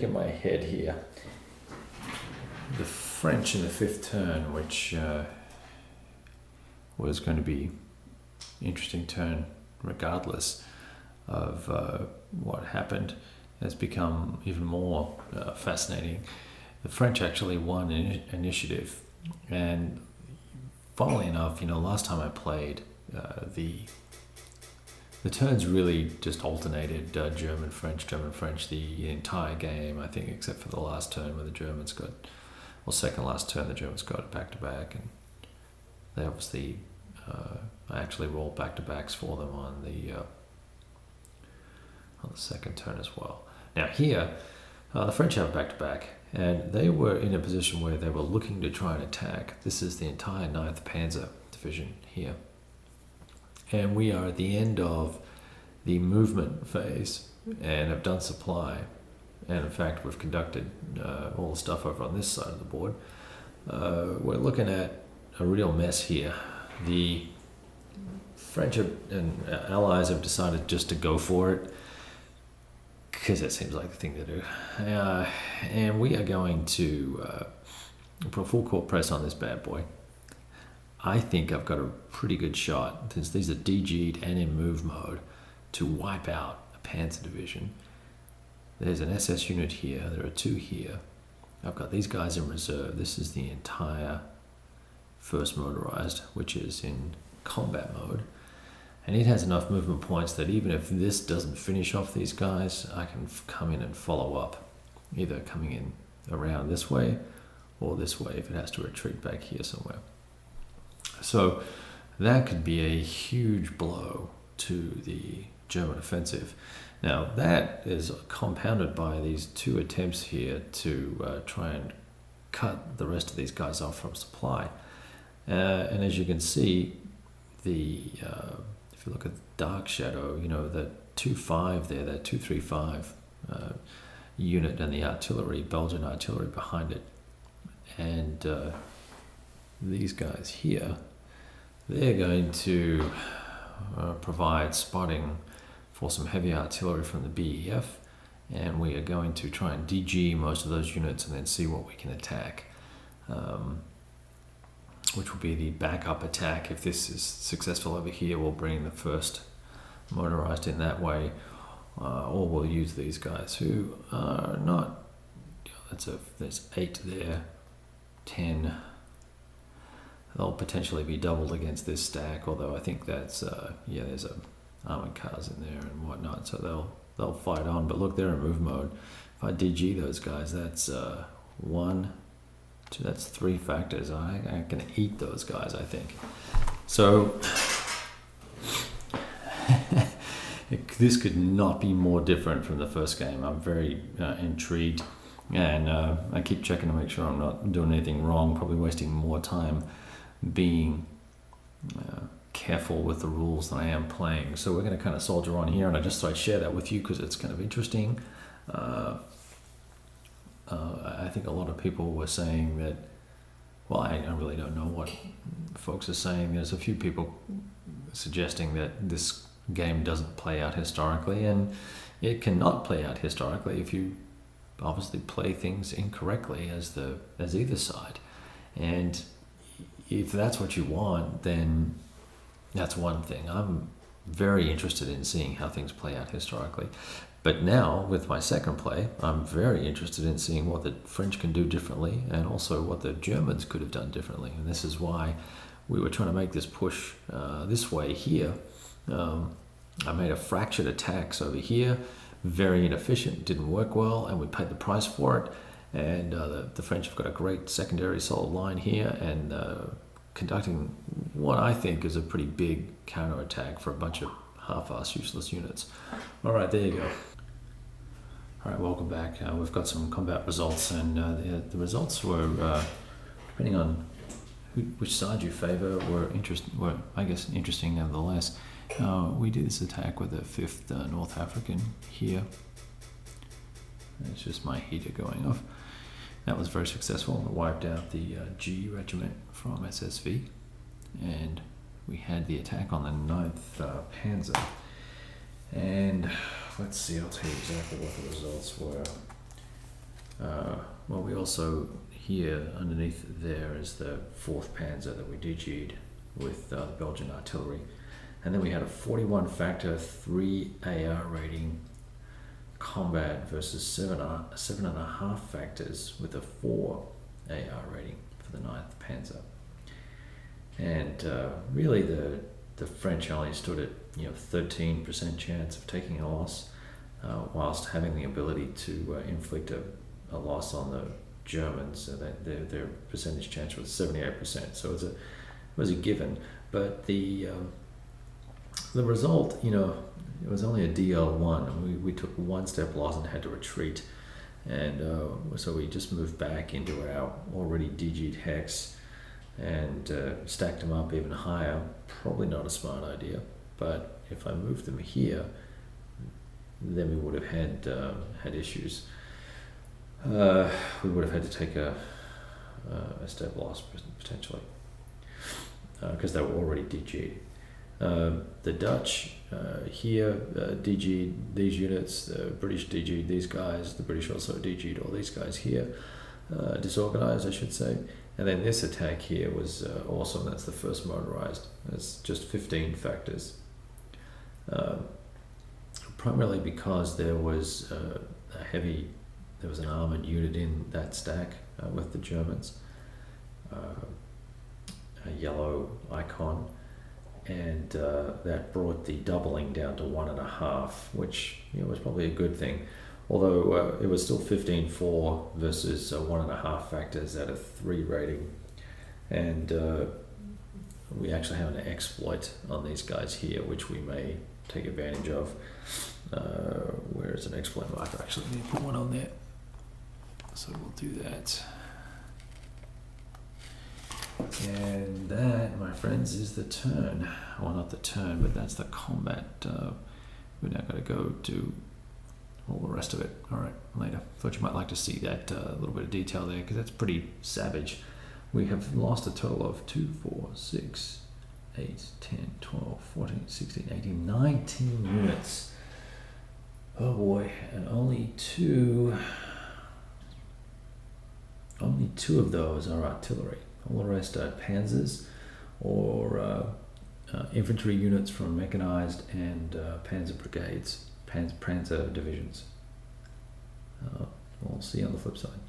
shaking my head here. The French in the fifth turn, which was going to be interesting turn regardless of what happened, has become even more fascinating. The French actually won initiative, and funnily enough, last time I played, the turns really just alternated German, French, the entire game, I think, except for the last turn where the Germans got, or second last turn, the Germans got it back to back, and they obviously, I actually rolled back to backs for them on the second turn as well. Now here, the French have back to back, and they were in a position where they were looking to try and attack. This is the entire 9th Panzer Division here. And we are at the end of the movement phase and have done supply. And in fact, we've conducted all the stuff over on this side of the board. We're looking at a real mess here. The French and allies have decided just to go for it, because it seems like the thing to do. And we are going to put a full court press on this bad boy. I think I've got a pretty good shot, since these are DG'd and in move mode, to wipe out a Panzer division. There's an SS unit here, there are 2 here. I've got these guys in reserve. This is the entire first motorized, which is in combat mode. And it has enough movement points that even if this doesn't finish off these guys, I can come in and follow up, either coming in around this way or this way if it has to retreat back here somewhere. So that could be a huge blow to the German offensive. Now that is compounded by these 2 attempts here to try and cut the rest of these guys off from supply. And as you can see, if you look at Dark Shadow, the 2-5 there, that 2-3-5 unit, and the artillery, Belgian artillery behind it. And these guys here, they're going to provide spotting for some heavy artillery from the BEF, and we are going to try and DG most of those units and then see what we can attack. Which will be the backup attack. If this is successful over here, we'll bring the first motorized in that way, or we'll use these guys who are not, there's 8 there, 10. They'll potentially be doubled against this stack, although I think that's, there's armored cars in there and whatnot, so they'll fight on. But look, they're in move mode. If I DG those guys, that's 1, 2, that's 3 factors. I can eat those guys, I think. So this could not be more different from the first game. I'm very intrigued, and I keep checking to make sure I'm not doing anything wrong, probably wasting more time being careful with the rules than I am playing. So we're going to kind of soldier on here, and I just thought I'd share that with you because it's kind of interesting. I think a lot of people were saying that, well, I really don't know what folks are saying. There's a few people suggesting that this game doesn't play out historically, and it cannot play out historically if you obviously play things incorrectly as either side. And if that's what you want, then that's one thing. I'm very interested in seeing how things play out historically. But now, with my second play, I'm very interested in seeing what the French can do differently, and also what the Germans could have done differently. And this is why we were trying to make this push this way here. I made a fractured attacks over here, very inefficient, didn't work well, and we paid the price for it. And the French have got a great secondary solid line here, and conducting what I think is a pretty big counterattack for a bunch of half-ass useless units. All right, there you go. All right, welcome back. We've got some combat results, and the results were, depending on which side you favor, were I guess interesting nevertheless. We did this attack with the 5th North African here. It's just my heater going off. That was very successful. It wiped out the G regiment from SSV, and we had the attack on the 9th Panzer. And let's see, I'll tell you exactly what the results were. Well, we also, here underneath there is the 4th Panzer that we DG'd with the Belgian artillery. And then we had a 41 factor 3 AR rating combat versus 7.5 factors with a 4 AR rating for the 9th Panzer. And really the French only stood at 13% chance of taking a loss, whilst having the ability to inflict a loss on the Germans. So that their percentage chance was 78%. So it was a given. But the result, it was only a DL1. We took 1 step loss and had to retreat. And so we just moved back into our already DG'd hex and stacked them up even higher. Probably not a smart idea, but if I moved them here, then we would have had issues. We would have had to take a step loss potentially, because they were already DG'd. The Dutch here DG'd these units, the British DG'd these guys, the British also DG'd all these guys here, disorganized I should say. And then this attack here was awesome. That's the first motorized. That's just 15 factors. Primarily because there was there was an armored unit in that stack with the Germans, a yellow icon, and that brought the doubling down to 1.5, which was probably a good thing. Although it was still 15-4 versus 1.5 factors at a 3 rating. And we actually have an exploit on these guys here, which we may take advantage of. Where is an exploit marker? Actually, let me put one on there. So we'll do that. And that, my friends, is the turn. Well, not the turn, but that's the combat. We're now going to go do all the rest of it. All right, later. Thought you might like to see that little bit of detail there, because that's pretty savage. We have lost a total of 2, 4, 6, 8, 10, 12, 14, 16, 18, 19 units. Oh boy, and only two of those are artillery. All the rest are panzers or infantry units from mechanized and panzer brigades, panzer divisions. We'll see you on the flip side.